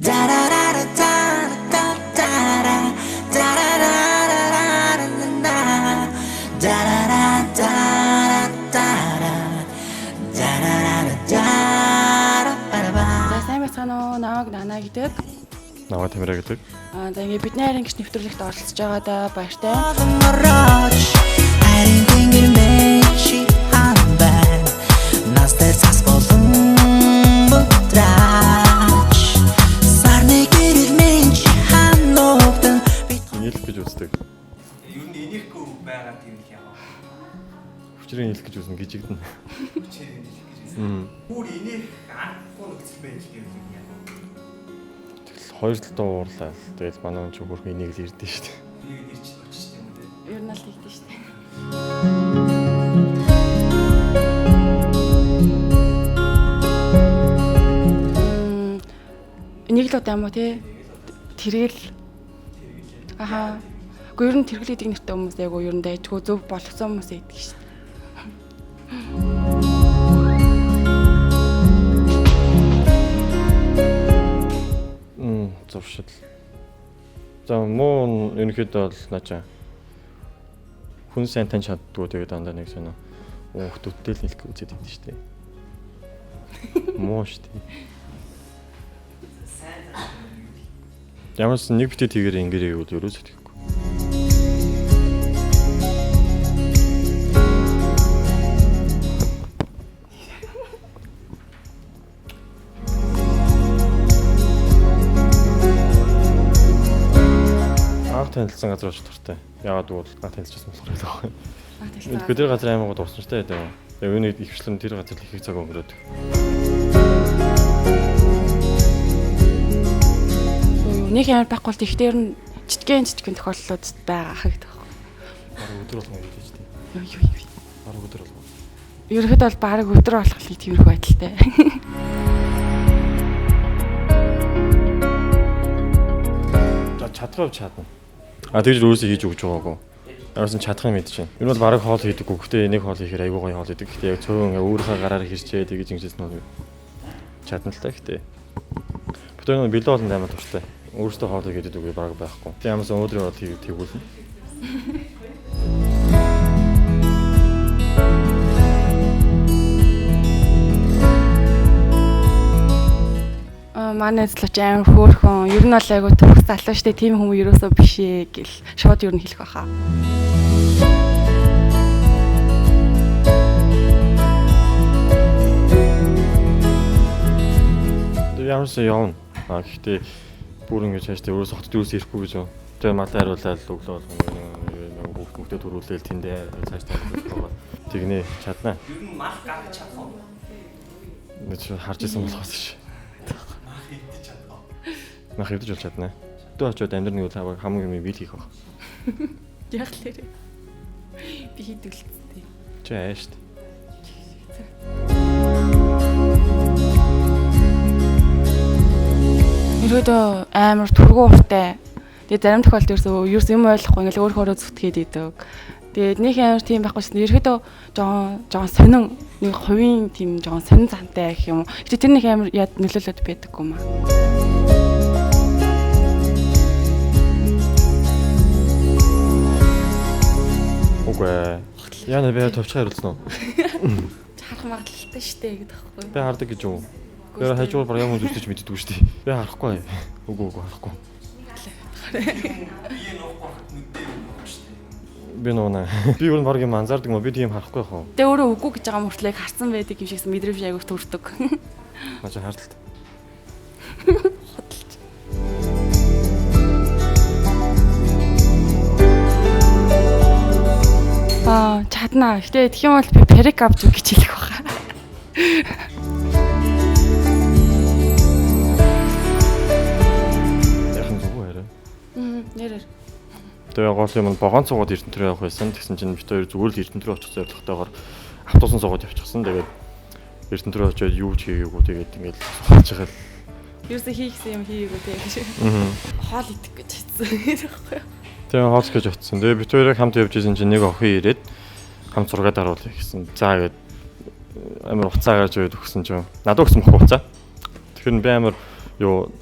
Сайн байцгаана уу? Намайг Нана гэдэг. Намайг Тамира гэдэг. За ингээд бидний харин гэж нэвтрүүлэгт оролцож байгаадаа баяртай. Нийлэх гэж үздэг. Юу нь энийхгүй байгаа тийм их яа. Хүчрийн нийлэх гэж үзнэ гжигдэн. Хүчээр нийлэх гэж үзсэн. Бүр энийх аргагүй нөхцөл байж тийм юм яа. Хоёр талдаа уурлаа. Тэгэл манай хүн ч хөрхөн энийг л ирдэ шүү дээ. Энийг ирчих очиж юм үү? Ер нь л тэгдэж штэ. Энийг л удаа юм уу те? Тэргэл. Аха. Гэхдээ ер нь тэргэл идэг нэртэй хүмүүс айгу ер нь дайжгүй зөв болгосон хүмүүс идэг штэ. Зуршил. За муу ерөнхийдөө бол наача. Хүн сайн тань чаддгүй тэгээд дандаа нэг сонио. Хүүхдүүдтэй л нийлэх үзээд байдаг шүү дээ. Муу шүү дээ. Ямарс нэг битээ тийгээр ингээрээ бол ерөөсөө тэгэхгүй. Танилцсан газар очиж туртай. Яагаад гэвэл танилцчихсан болохоор л байгаа. Тэгэхээр тэр газар аймаг дууссан шүү дээ. Тэгээ үүний ихвчлэн тэр газар л их цаг өнгөрөөд. Нэг амар байхгүй бол ихтэй ер нь жижигэн тохиолдлууд байгаа хаа гэдэг байна. Бараг өдөр болгоо хийж дээ. Юу. Бараг өдөр болгоо. Ерөнхийдөө бол бараг өдөр болох л тиймэрхүү байдалтай. Чадхав чадна. Тэгж өөрөөсөө хийж өгч байгаагүй. Яасан чадхыг мэдчихэв. Ер нь бол бараг хоол хийдэггүй. Гэхдээ энийг хоол хийхээр аягүй гоё хоол хийдэг. Гэхдээ яг цөөн өөрийнхөө гараар хэрчээ тэгж ингэжсэн нь чадна л та гэхдээ. Бүтэн бэлээ болон амар туртай. Өөрөөсөө хоол хийгээд үгүй бараг байхгүй. Тэг ямаас өнөөдрийн хоол хийгүүлнэ. Манай эзлэч амар хөөрхөн. Ер нь бол айгу төгс залуу штэ тийм хүмүүс ерөөсөө биш ээ гэл шууд ер нь хэлэх байхаа. Ямарсаа явна. Гэхдээ бүр ингэж хааштай өөрөөсөө хотод юус ирэхгүй гэж. Тэгээ малаа хариулаад өглөө болгоно хүүхдээ төрүүлээл тэндээ цааштай байгаа. Тэгнэ чаднаа. Юу нь мах гаргаж чадах уу? Нэг харж исэн болохоос ш. Мах хэвдэж бол чаднаа. Дөө очиод амьдрын үйл хамгийн юм бий хийх баг. Яг л тэрэ. Би хийдүүлцтэй. Чи аашт. Ерөөдөө амар тургуу уртай. Тэгээ зарим тохиолдолд ерөөс юм ойлгохгүй ингээл өөрөө зүтгээд идэг. Тэгээд нэг амар тийм байхгүй шин. Ерөөдөө жоон сонин нэг хувийн тийм жоон сонин зантай гэх юм уу. Гэтэ тэр нэг амар яд нөлөөлөд байдаггүй маа. Үгүй. Яна би товчхон хариулсан уу? Харах магадлалтай штэ гэдэг байхгүй. Би хардаг гэж юу? Тэр хажуугаар баг юм үзүүлж мэддэггүй шүү дээ. Би харахгүй. Үгүй харахгүй. Би нуухгүй нүдтэй юм шүү дээ. Би нуунаа. Би өөр баг юм анзаардаг юм. Би тийм харахгүй хаа. Тэ өөрөө үгүй гэж байгаа мөртлөө харсан байдаг юм шигсэн мэдрэмж аяг төрдөг. Мача харталт. Чаднаа. Гэтэ тэгэх юм бол би перик авч үг гэж хэлэх байгаа. Яхан зүгөө хараа. Нэрээр. Тэгээ гол юм богоон цугаад Эрдэнэтрээ явах байсан. Тэгсэн чинь бид хоёр зүгээр л Эрдэнэтрээ очих зорилготойгоор автобусан цугаад явчихсан. Тэгээд Эрдэнэтрээ очиод юу ч хийгээгүй тэгээд ингээл сууж байгаа л. Юусе хийхсэн юм хийгээгүй тэгээд. Хоол идэх гэж хэлсэн. Тэгээ хоол гэж утсан. Тэгээ бид хоёрыг хамт явж исэн чинь нэг охин ирээд хамт зураг даруулъя гэсэн. За гээд амар уцаа гарч өгөөд өгсөн чинь надад өгсөн бохоо уцаа. Тэгэхээр би амар юу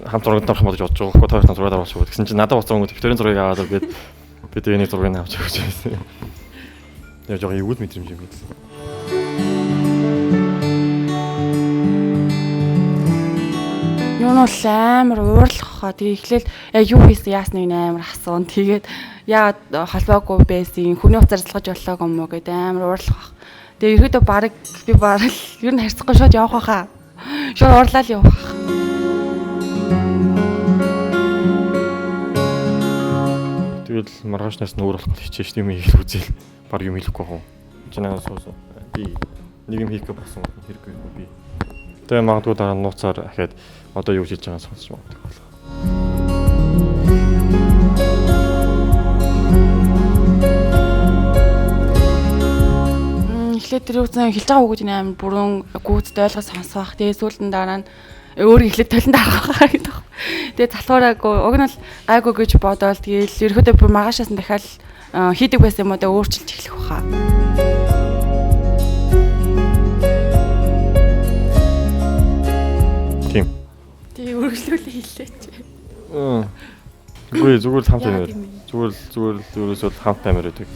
хамт зураг тавих бодож бодож байгаа. Хоёр хамт зураг тавих гэсэн чинь надад боцсон өнгө Викторийн зургийг аваад гээд бид энэ зургийг авч өгч байсан. Яг жоо юу мэдрэмж юм бэ? Юу нь бол амар уурлах хаа. Тэгээ эхлээл яг юу хийсэн яасныг амар асуун. Тэгээд яагаад холбоогүй байсан, хүний уцаар залгаж болоог юм уу гэдэг амар уурлах. Тэгээ ерөөдөө баг би баг ер нь харьцахгүй шууд явах байхаа. Шууд уурлал явах. Тэгэл маргааш нараас нүүр болох хичээж юм хийх үзэл баг юм хэлэхгүй хаа. Чинаа суусан. Би нэг юм хийх гэж болсон хэрэггүй би. Тэгээ магадгүй дараа нь нууцаар ахаад одоо юу хийж байгааг сонсч магадгүй. Эхлээд тэр үзэн хэлж байгаа үгүүд амар бүрэн гүйцэд ойлгож сонсох. Тэгээ сүүлдэн дараа нь өөр эхлээд толинд авах гэдэг. Тэгээ залхуураагүй уг нь бол гайгүй гэж бодоол тэгээл ерөөдөө бүр маргаашаас нь дахиад хийдэг байсан юм уу даа өөрчилж эхлэх баха. Тийм. Тэгээ үргэлжлүүлээ хэлээч. Зүгээр хамт амир. Зүгээр ерөөсөө хамт амир гэдэг.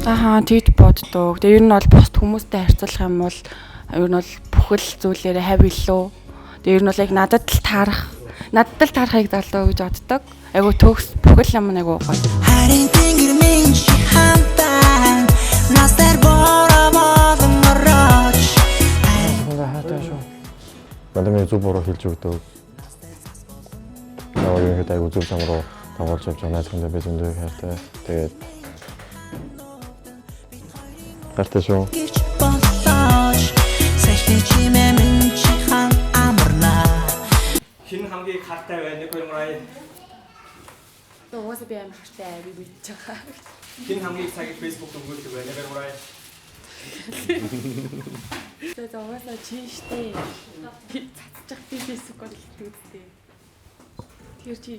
Тэгж боддог. Тэгээ ер нь бол бусд хүмүүстэй харьцуулах юм бол ер нь бол бүхэл зүйлээрээ хав илүү. Тэгээ ер нь бол яг надад л таарахыг залуу гэж боддог. Айгу төгс бүхэл юм айгу гоё. Харин тэнгэр минь чи хамтан настер боромоон мороч. Надад зөв буруу хэлж өгдөг. Наваа яг айгу зөв зам руу дагуулж явж байгаа найзхандаа би зөндөө хайртай. Тэгээд хайртай шүү. Хин хамгийн хартай байна нэг хоёр Уусаа би амар хартай би мэдж байгаа. хин хамгийн цагийг Facebook-д өнгөрүүлдэг байна нэг хоёр Тэгээд уусаа чи штэ. Цацчих би Facebook-оор хэлдэг үстэй. Тэр чи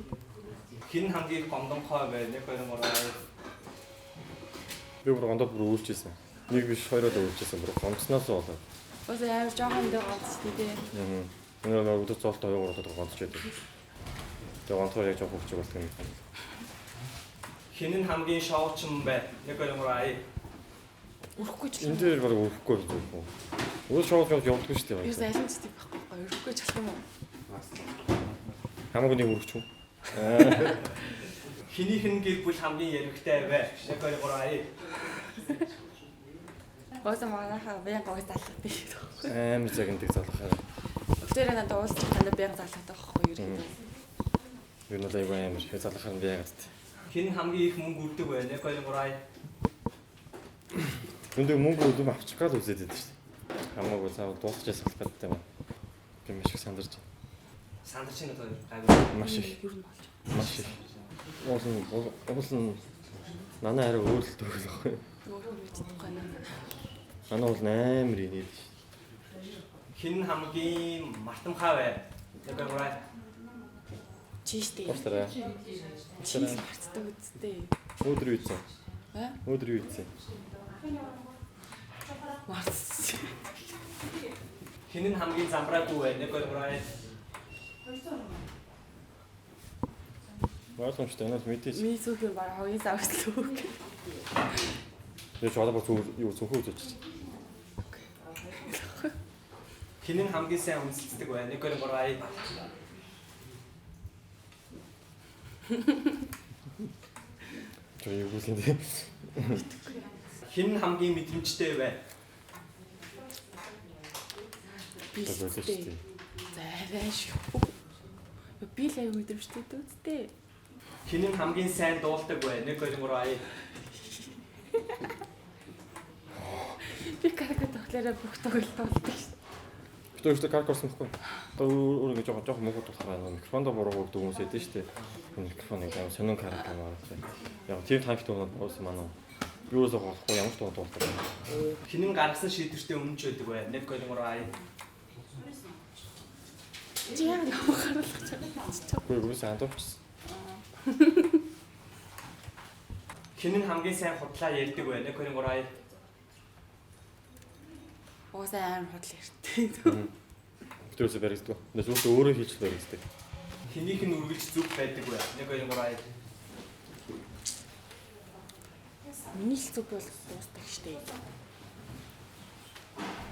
хин хамгийн гомдонхой байна нэг хоёр Би бүр гондод бүр үйлчээсэн. Нэг биш хоёроо да үйлчээсэн. Бүр гомцноос болоод. уусаа амар жоохон дээр гонцтой дээ. Энэ өдөр зоолтой хоёроо гонцож байдаг. Тэгээ гонцоо яг жоохон хөвч болдог юм. хин нь хамгийн шоучин байна нэг хоёр Өрөхгүй ч Энд дээр баг өрөхгүй гэж байна. Өөр шоуд явуулдаг шүү дээ. юу сайн ч тийм байхгүй. Өрөхгүй ч болох юм уу? Хамаагүй нэг өргөч юм. хинийх нь гэр бүл хамгийн яригтай бай нэг хоёр Уусаа манайхаа бян гой залхаад байдаг. Амар загиндаг залхаа. Тэр надад уулзчих танд бян залхаад байхгүй юу юм. Юу нэг айгүй амар залхаа нь яагаад. хин хамгийн их мөнгө үрдэг байна нэг хоёр Үндэ мөнгө өдөм авчих гал үзээд байдаг шүү дээ. Хамаагүй цаавал дуусч ясах гэдэг юм. Би маш их сандарч байна. сандарч нэг хоёр Маш их. Юу нь болж. Маш их. Уулын нанаа арай өөрлөлт өгөх байхгүй. Өөр мэдчихгүй наа. Нанаа бол амар инээд шүү. хин хамгийн мартамхай байна нэг хоёр Чиштэй. Устараа. Чи харцдаг үсттэй. Өдөр үйцэн. Аа? Өдөр үйцэн. Марс. хин нь хамгийн замбраагүй байна нэг хоёр Ойлгомжтой надад мэдээж. Ми зүгэн баг хогийн савслуу. Би ч одоо зөв юу зөвхөн үзэж. хин нь хамгийн сайн үнэлцдэг байна нэг хоёр Тэр юу гэсэн хин нь хамгийн мэдрэмжтэй байна Бистэй. Зарай шүү. Би л аяг мэдрэмжтэй дүүцтэй. хин нь хамгийн сайн дуулдаг байна нэг хоёр Би карга тоглоороо бүх тоглолт болдог шүү. Өөртөө каркорсон байхгүй. Одоо өөр ингэ жоохон мөнгө тусахаа микрофондоо буруу өгдөг хүмүүс эдэн штэ. Микрофон ингэ сонин карк камера. Яг тийм таймт унаад уусан манай. Би өөрөөсөө болохгүй ямар ч дуулдаг. хин нь гаргасан шийдвэртэй өмнөж байдаг байна нэг хоёр Чи яг хамгаалах чагаа. Үгүй юу сайн дуулчихсан. хин нь хамгийн сайн худлаа ярьдаг байна нэг хоёр Угаасаа амар хотлоо шүү. Бүтээсээ баригддаг. Нэсүүс өөрөө хийж баригддаг. Хинийх нь үргэлж зүг байдаг вэ? 1 2 3 аяа. Миний л зүг бол дуустдаг штеп.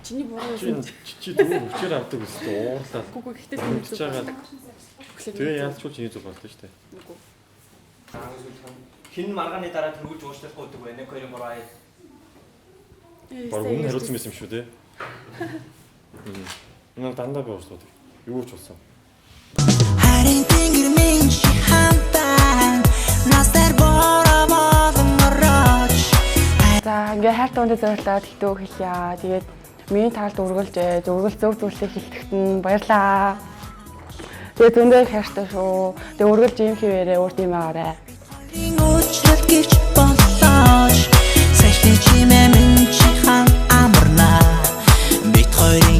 Чиний буруу Чи дүү хүчээр авдаг гэсэн уурлаа. Гүг гэхдээ миний зүг байгаа. Тэгээ яалчгүй чиний зүг болдог шүү дээ. Хин маргааны дараа төрүүлж уучлахгүй гэдэг вэ? 1 2 3 аяа. Баруун өмнө хариуцсан байсан юм шүү дээ. Нэг дандаа би уучлаад. Юу ч болсон. Харин тэнгэр минь чи хамтан настер боромоодон орооч. За ингээ хайр туунд зориулаад хитүү хэлье. Тэгээд миний талд үргэлж зөв зүйлсийг хэлэхэд нь баярлаа. Тэгээд зөндөө хайртай шүү. Тэгээд үргэлж юм хийвэрээ өөрт юм аарай. Уучлал гэж болооч. Сайшны чимээ минь чи хан амарна. Бид хоёрын